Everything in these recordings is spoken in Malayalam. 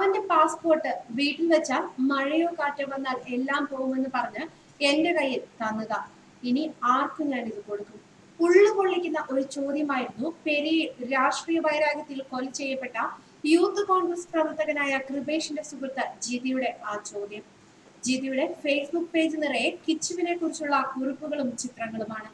അവന്റെ പാസ്പോർട്ട് വീട്ടിൽ വെച്ചാൽ മഴയോ കാറ്റോ വന്നാൽ എല്ലാം പോകുമെന്ന് പറഞ്ഞ് എന്റെ കയ്യിൽ തന്നതാ. ഇനി ആർക്കും ഞാൻ ഇത് കൊടുക്കും? ഉള്ളു പൊള്ളിക്കുന്ന ഒരു ചോദ്യമായിരുന്നു പെരിയ രാഷ്ട്രീയ വൈരാഗ്യത്തിൽ കൊല ചെയ്യപ്പെട്ട യൂത്ത് കോൺഗ്രസ് പ്രവർത്തകനായ കൃപേഷിന്റെ സുഹൃത്ത് ജിതിയുടെ ആ ചോദ്യം. ജിതിയുടെ ഫേസ്ബുക്ക് പേജ് നിറയെ കിച്ചുവിനെ കുറിച്ചുള്ള കുറിപ്പുകളും ചിത്രങ്ങളുമാണ്.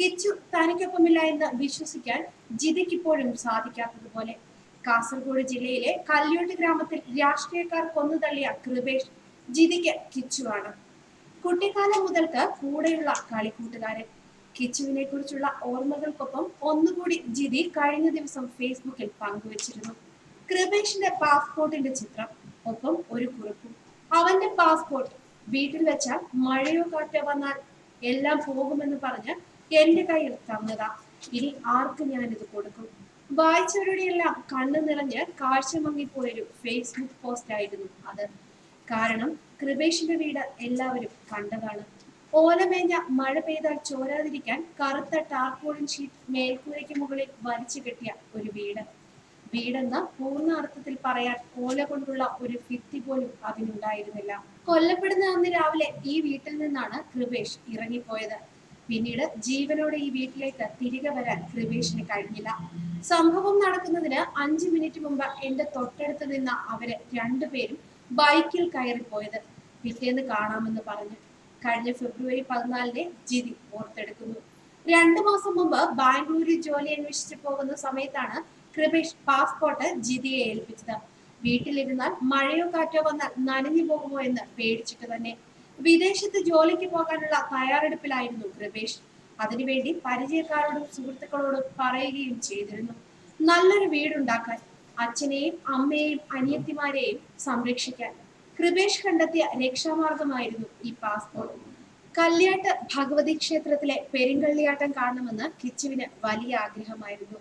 കിച്ചു തനിക്കൊപ്പമില്ല എന്ന് വിശ്വസിക്കാൻ ജിതിക്കിപ്പോഴും സാധിക്കാത്തതുപോലെ. കാസർഗോഡ് ജില്ലയിലെ കല്യോട്ട് ഗ്രാമത്തിൽ രാഷ്ട്രീയക്കാർ കൊന്നുതള്ളിയ കൃപേഷ് ജിതിക്ക് കിച്ചുവാണ്. കുട്ടിക്കാലം മുതൽക്ക് കൂടെയുള്ള കളിക്കൂട്ടുകാരൻ. കിച്ചുവിനെ കുറിച്ചുള്ള ഓർമ്മകൾക്കൊപ്പം ഒന്നുകൂടി ജിതി കഴിഞ്ഞ ദിവസം ഫേസ്ബുക്കിൽ പങ്കുവച്ചിരുന്നു. കൃപേഷിന്റെ പാസ്പോർട്ടിന്റെ ചിത്രം, ഒപ്പം ഒരു കുറിപ്പും. അവന്റെ പാസ്പോർട്ട് വീട്ടിൽ വെച്ചാൽ മഴയോ കാറ്റോ വന്നാൽ എല്ലാം പോകുമെന്ന് പറഞ്ഞ് എന്റെ കയ്യിൽ തന്നതാ. ഇനി ആർക്ക് ഞാനിത് കൊടുക്കും? വായിച്ചവരുടെയെല്ലാം കണ്ണു നിറഞ്ഞ് കാഴ്ച മങ്ങിപ്പോയൊരു ഫേസ്ബുക്ക് പോസ്റ്റ് ആയിരുന്നു അത്. കാരണം കൃപേഷിന്റെ വീട് എല്ലാവരും കണ്ടതാണ്. ഓലമേഞ്ഞ മഴ പെയ്താൽ ചോരാതിരിക്കാൻ കറുത്ത ടാർപോളിൻ ഷീറ്റ് മേൽക്കൂരയ്ക്ക് മുകളിൽ വലിച്ചു കെട്ടിയ ഒരു വീട്. വീടെന്ന പൂർണ്ണ അർത്ഥത്തിൽ പറയാൻ ഓല കൊണ്ടുള്ള ഒരു ഭിത്തി പോലും അതിനുണ്ടായിരുന്നില്ല. കൊല്ലപ്പെടുന്ന അന്ന് രാവിലെ ഈ വീട്ടിൽ നിന്നാണ് കൃപേഷ് ഇറങ്ങിപ്പോയത്. പിന്നീട് ജീവനോടെ ഈ വീട്ടിലേക്ക് തിരികെ വരാൻ കൃപേഷിന് കഴിഞ്ഞില്ല. സംഭവം നടക്കുന്നതിന് 5 മിനിറ്റ് മുമ്പ് എന്റെ തൊട്ടടുത്ത് നിന്ന അവര് രണ്ടുപേരും ബൈക്കിൽ കയറിപ്പോയത്. പിറ്റേന്ന് കാണാമെന്ന് പറഞ്ഞു. കഴിഞ്ഞ ഫെബ്രുവരി 14 ജിതി ഓർത്തെടുക്കുന്നു. 2 മാസം മുമ്പ് ബാംഗ്ലൂരിൽ ജോലി അന്വേഷിച്ചു പോകുന്ന സമയത്താണ് കൃപേഷ് പാസ്പോർട്ട് ജിതിയെ ഏൽപ്പിച്ചത്. വീട്ടിലിരുന്നാൽ മഴയോ കാറ്റോ വന്നാൽ നനഞ്ഞു പോകുമോ എന്ന് പേടിച്ചിട്ട് തന്നെ. വിദേശത്ത് ജോലിക്ക് പോകാനുള്ള തയ്യാറെടുപ്പിലായിരുന്നു കൃപേഷ്. അതിനുവേണ്ടി പരിചയക്കാരോടും സുഹൃത്തുക്കളോടും പറയുകയും ചെയ്തിരുന്നു. നല്ലൊരു വീടുണ്ടാക്കാൻ, അച്ഛനെയും അമ്മയെയും അനിയത്തിമാരെയും സംരക്ഷിക്കാൻ കൃപേഷ് കണ്ടെത്തിയ രക്ഷാമാർഗമായിരുന്നു ഈ പാസ്പോർട്ട്. കല്യാട്ട് ഭഗവതി ക്ഷേത്രത്തിലെ പെരുങ്കള്ളിയാട്ടം കാണണമെന്ന് കിച്ചുവിന് വലിയ ആഗ്രഹമായിരുന്നു.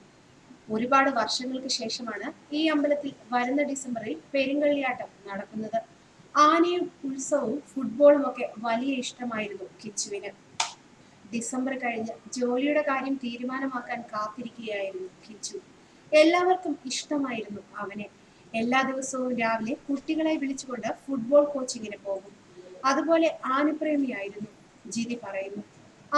ഒരുപാട് വർഷങ്ങൾക്ക് ശേഷമാണ് ഈ അമ്പലത്തിൽ വരുന്ന ഡിസംബറിൽ പെരുങ്കള്ളിയാട്ടം നടക്കുന്നത്. ആനയും ഉത്സവവും ഫുട്ബോളും ഒക്കെ വലിയ ഇഷ്ടമായിരുന്നു കിച്ചുവിന്. ഡിസംബർ കഴിഞ്ഞ് ജോലിയുടെ കാര്യം തീരുമാനമാക്കാൻ കാത്തിരിക്കുകയായിരുന്നു കിച്ചു. എല്ലാവർക്കും ഇഷ്ടമായിരുന്നു അവനെ. എല്ലാ ദിവസവും രാവിലെ കുട്ടികളെ വിളിച്ചുകൊണ്ട് ഫുട്ബോൾ കോച്ചിങ്ങിന് പോകും. അതുപോലെ ആനപ്രേമിയായിരുന്നു ജിതി പറയുന്നു.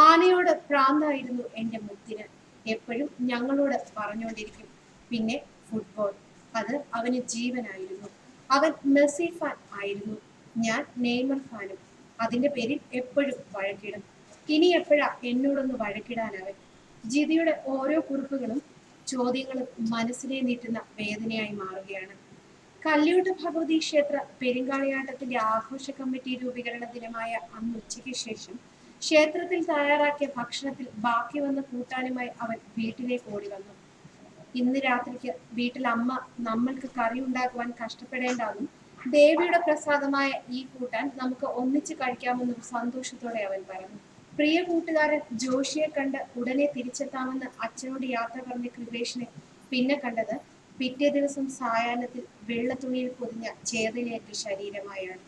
ആനയോട് പ്രാന്തായിരുന്നു എന്റെ മുത്തിന്. എപ്പോഴും ഞങ്ങളോട് പറഞ്ഞുകൊണ്ടിരിക്കും. പിന്നെ ഫുട്ബോൾ, അത് അവന് ജീവനായിരുന്നു. അവൻ മെസ്സി ഫാൻ ആയിരുന്നു, ഞാൻ നെയ്മർ ഫാനും. അതിന്റെ പേരിൽ എപ്പോഴും വഴക്കിടും. ഇനി എപ്പോഴാ എന്നോടൊന്ന് വഴക്കിടാനവൻ? ജിതിയുടെ ഓരോ കുറിപ്പുകളും ചോദ്യങ്ങളും മനസ്സിനെ നീട്ടുന്ന വേദനയായി മാറുകയാണ്. കല്യോട്ട് ഭഗവതി ക്ഷേത്ര പെരുങ്കാളിയാട്ടത്തിന്റെ ആഘോഷ കമ്മിറ്റി രൂപീകരണ ദിനമായ അന്ന് ഉച്ചയ്ക്ക് ശേഷം ക്ഷേത്രത്തിൽ തയ്യാറാക്കിയ ഭക്ഷണത്തിൽ ബാക്കി വന്ന കൂട്ടാനുമായി അവൻ വീട്ടിലേക്ക് ഓടി വന്നു. ഇന്ന് രാത്രിക്ക് വീട്ടിൽ അമ്മ നമ്മൾക്ക് കറി ഉണ്ടാക്കുവാൻ കഷ്ടപ്പെടേണ്ടെന്നും ദേവിയുടെ പ്രസാദമായ ഈ കൂട്ടാൻ നമുക്ക് ഒന്നിച്ച് കഴിക്കാമെന്നും സന്തോഷത്തോടെ അവൻ പറഞ്ഞു. പ്രിയ കൂട്ടുകാരൻ ജോഷിയെ കണ്ട് ഉടനെ തിരിച്ചെത്താമെന്ന് അച്ഛനോട് യാത്ര പറഞ്ഞ കൃപേഷിനെ പിന്നെ കണ്ടത് പിറ്റേ ദിവസം സായാഹ്നത്തിൽ വെള്ള തുണിയിൽ പൊതിഞ്ഞ ചേതനയേറ്റ ശരീരമായാണ്.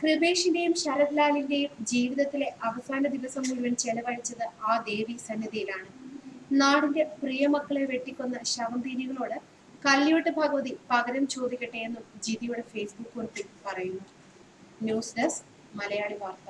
കൃപേഷിന്റെയും ശരത് ലാലിന്റെയും ജീവിതത്തിലെ അവസാന ദിവസം മുഴുവൻ ചെലവഴിച്ചത് ആ ദേവി സന്നിധിയിലാണ്. നാടിന്റെ പ്രിയമക്കളെ വെട്ടിക്കൊന്ന ശവന്തീനികളോട് കല്യോട്ട് ഭഗവതി പകരം ചോദിക്കട്ടെ എന്നും ജിതിയുടെ ഫേസ്ബുക്ക് കുറിപ്പിൽ പറയുന്നു. ന്യൂസ് ഡെസ്ക് മലയാളി വാർത്ത.